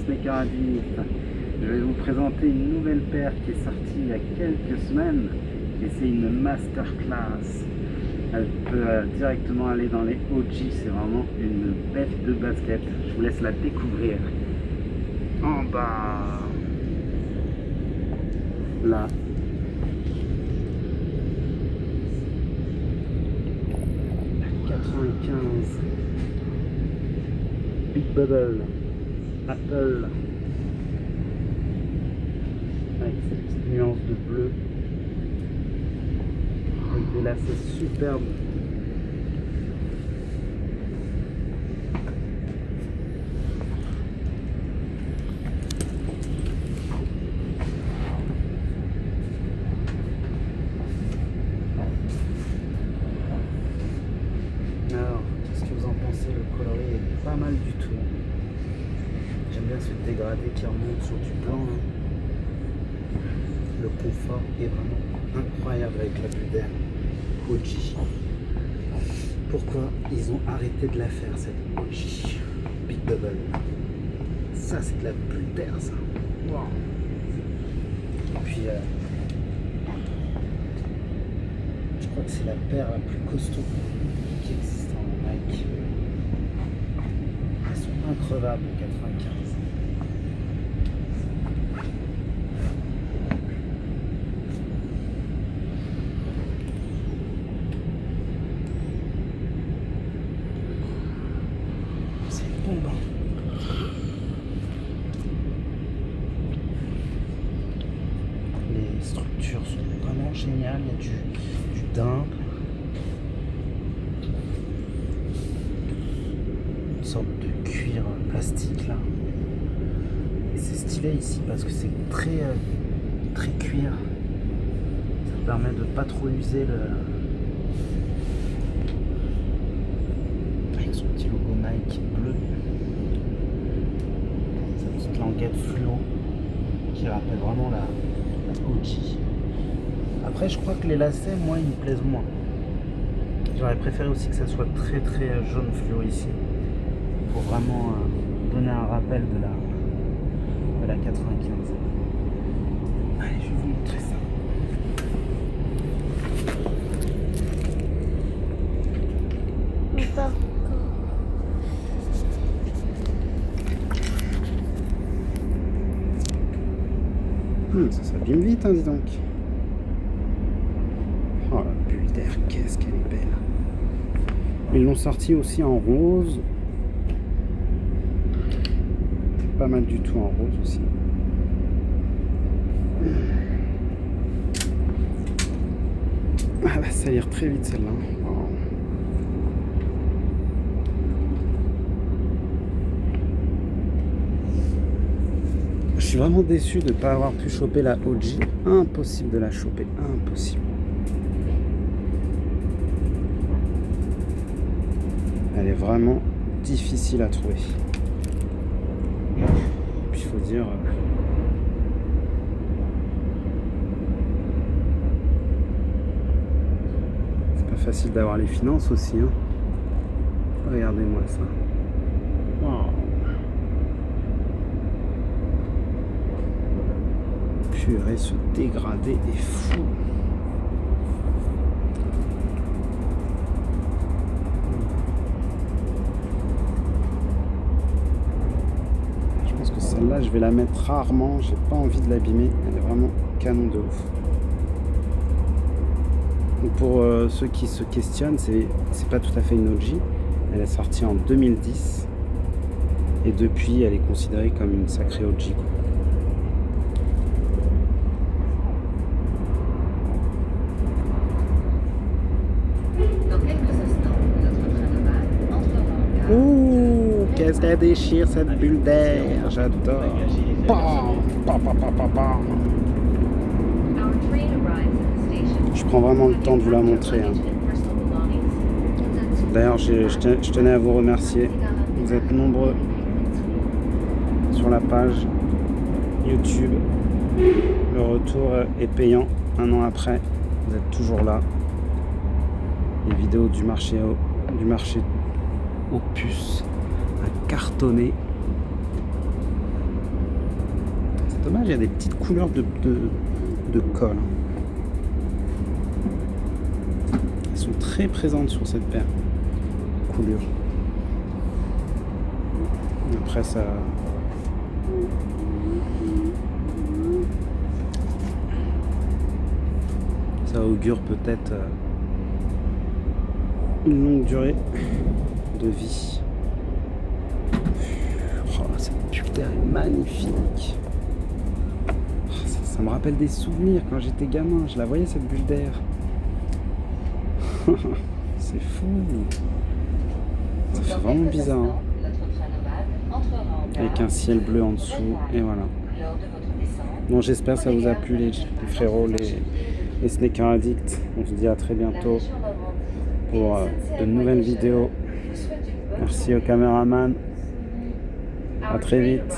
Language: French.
Pacemaker Addict. Je vais vous présenter une nouvelle paire qui est sortie il y a quelques semaines et c'est une masterclass. Elle peut directement aller dans les OG, c'est vraiment une bête de basket. Je vous laisse la découvrir. En bas, là, la 95 Big Bubble Apple avec cette petite nuance de bleu avec des lacets superbes. Alors, qu'est-ce que vous en pensez? Le coloris est pas mal du tout. J'aime bien ce dégradé qui remonte sur du blanc. Le confort est vraiment incroyable avec la bulle d'air OG. Pourquoi ils ont arrêté de la faire, cette OG Big Bubble? Ça, c'est de la bulle d'air, ça. Wow. Et puis, je crois que c'est la paire la plus costaud qui existe en Nike. Elles sont increvables en 95. C'est une bombe. Les structures sont vraiment géniales. Il y a du dimple. Une sorte de cuir plastique là. Et c'est stylé ici parce que c'est très cuir. Ça permet de pas trop user le. Avec son petit logo Nike bleu. Sa petite languette fluo qui rappelle vraiment la OG. Après je crois que les lacets, moi, ils me plaisent moins. J'aurais préféré aussi que ça soit très jaune fluo ici. Pour vraiment donner un rappel de la 95. Allez, je vais vous montrer ça. Pas encore. Ça s'abîme vite, hein, dis donc. Oh, la bulle d'air, qu'est-ce qu'elle est belle. Ils l'ont sorti aussi en rose. Pas mal du tout en rose aussi. Ah, va salir très vite celle-là. Wow. Je suis vraiment déçu de ne pas avoir pu choper la OG. Impossible de la choper, impossible. Elle est vraiment difficile à trouver. Puis il faut dire... c'est pas facile d'avoir les finances aussi. Hein. Regardez-moi ça. Wow. Purée, ce dégradé est fou. Je pense que celle-là, je vais la mettre rarement. J'ai pas envie de l'abîmer. Elle est vraiment canon de ouf. Donc pour ceux qui se questionnent, c'est pas tout à fait une OG. Elle est sortie en 2010. Et depuis, elle est considérée comme une sacrée OG, quoi. Ouh, qu'est-ce qu'elle déchire cette bulle d'air, j'adore. Bam, bam, bam, bam, bam, bam. Je prends vraiment le temps de vous la montrer. Hein. D'ailleurs, je tenais à vous remercier. Vous êtes nombreux sur la page YouTube. Le retour est payant 1 an après. Vous êtes toujours là. Les vidéos du marché aux puces à cartonner. Dommage, il y a des petites couleurs de colle. Elles sont très présentes sur cette paire. Coulures. Après ça... Ça augure peut-être une longue durée de vie. Oh, cette bulle d'air est magnifique. Oh, ça me rappelle des souvenirs quand j'étais gamin. Je la voyais cette bulle d'air. C'est fou. Ça fait vraiment bizarre. Hein. Avec un ciel bleu en dessous. Et voilà. Bon, j'espère que ça vous a plu les frérots, les sneakers addicts. On se dit à très bientôt pour de nouvelles vidéos. Merci au caméraman. À très vite.